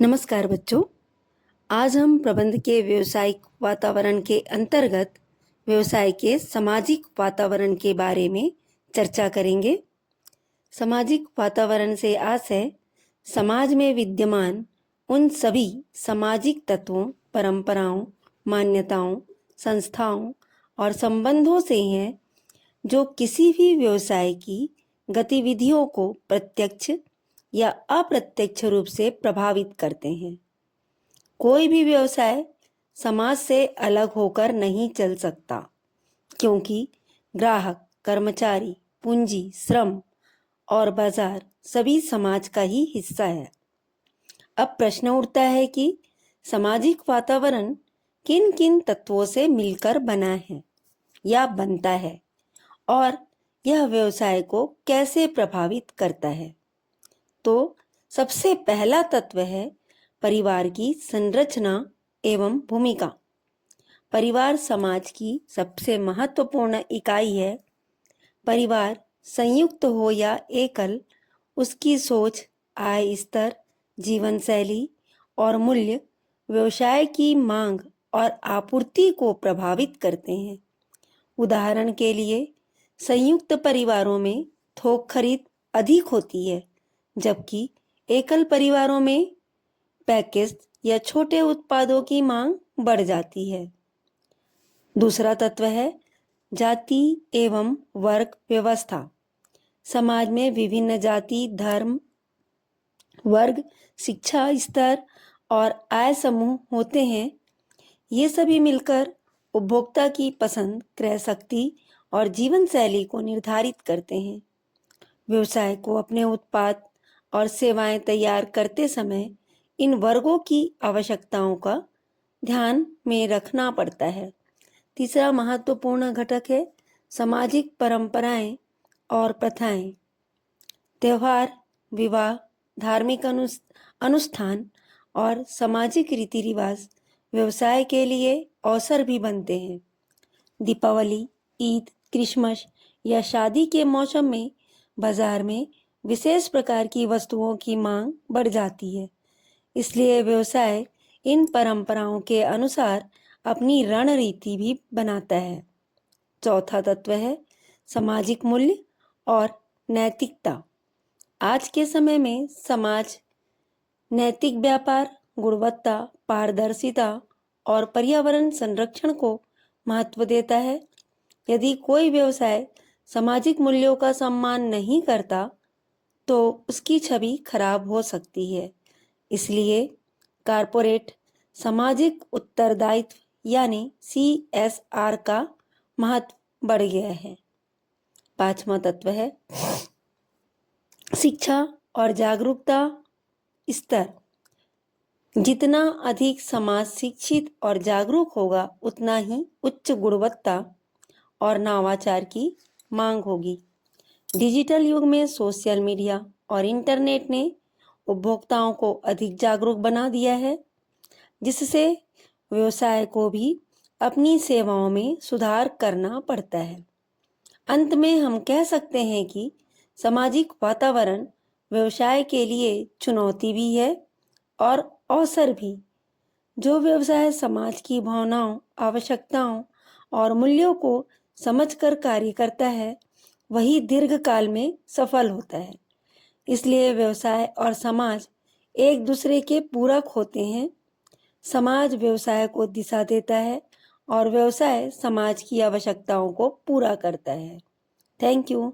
नमस्कार बच्चों। आज हम प्रबंध के व्यवसायिक वातावरण के अंतर्गत व्यवसाय के सामाजिक वातावरण के बारे में चर्चा करेंगे। सामाजिक वातावरण से आशय समाज में विद्यमान उन सभी सामाजिक तत्वों, परंपराओं, मान्यताओं, संस्थाओं और संबंधों से है जो किसी भी व्यवसाय की गतिविधियों को प्रत्यक्ष या अप्रत्यक्ष रूप से प्रभावित करते हैं। कोई भी व्यवसाय समाज से अलग होकर नहीं चल सकता, क्योंकि ग्राहक, कर्मचारी, पूंजी, श्रम और बाजार सभी समाज का ही हिस्सा है। अब प्रश्न उठता है कि सामाजिक वातावरण किन किन तत्वों से मिलकर बना है या बनता है और यह व्यवसाय को कैसे प्रभावित करता है। तो सबसे पहला तत्व है परिवार की संरचना एवं भूमिका। परिवार समाज की सबसे महत्वपूर्ण इकाई है। परिवार संयुक्त हो या एकल, उसकी सोच, आय स्तर, जीवन शैली और मूल्य व्यवसाय की मांग और आपूर्ति को प्रभावित करते हैं। उदाहरण के लिए, संयुक्त परिवारों में थोक खरीद अधिक होती है, जबकि एकल परिवारों में पैकेज या छोटे उत्पादों की मांग बढ़ जाती है। दूसरा तत्व है जाति एवं वर्ग व्यवस्था। समाज में विभिन्न जाति, धर्म, वर्ग, शिक्षा स्तर और आय समूह होते हैं। ये सभी मिलकर उपभोक्ता की पसंद, क्रय शक्ति और जीवन शैली को निर्धारित करते हैं। व्यवसाय को अपने उत्पाद और सेवाएं तैयार करते समय इन वर्गों की आवश्यकताओं का ध्यान में रखना पड़ता है। तीसरा महत्वपूर्ण घटक है सामाजिक परंपराएं और प्रथाएं। त्योहार, विवाह, धार्मिक अनुष्ठान और सामाजिक रीति रिवाज व्यवसाय के लिए अवसर भी बनते हैं। दीपावली, ईद, क्रिसमस या शादी के मौसम में बाजार में विशेष प्रकार की वस्तुओं की मांग बढ़ जाती है। इसलिए व्यवसाय इन परंपराओं के अनुसार अपनी रणनीति भी बनाता है। चौथा तत्व है सामाजिक मूल्य और नैतिकता। आज के समय में समाज नैतिक व्यापार, गुणवत्ता, पारदर्शिता और पर्यावरण संरक्षण को महत्व देता है। यदि कोई व्यवसाय सामाजिक मूल्यों का सम्मान नहीं करता तो उसकी छवि खराब हो सकती है। इसलिए कॉर्पोरेट सामाजिक उत्तरदायित्व यानी CSR का महत्व बढ़ गया है। पांचवा तत्व है शिक्षा और जागरूकता स्तर। जितना अधिक समाज शिक्षित और जागरूक होगा, उतना ही उच्च गुणवत्ता और नवाचार की मांग होगी। डिजिटल युग में सोशल मीडिया और इंटरनेट ने उपभोक्ताओं को अधिक जागरूक बना दिया है, जिससे व्यवसाय को भी अपनी सेवाओं में सुधार करना पड़ता है। अंत में हम कह सकते हैं कि सामाजिक वातावरण व्यवसाय के लिए चुनौती भी है और अवसर भी। जो व्यवसाय समाज की भावनाओं, आवश्यकताओं और मूल्यों को समझकर कार्य करता है, वही दीर्घकाल में सफल होता है। इसलिए व्यवसाय और समाज एक दूसरे के पूरक होते हैं। समाज व्यवसाय को दिशा देता है और व्यवसाय समाज की आवश्यकताओं को पूरा करता है। Thank you.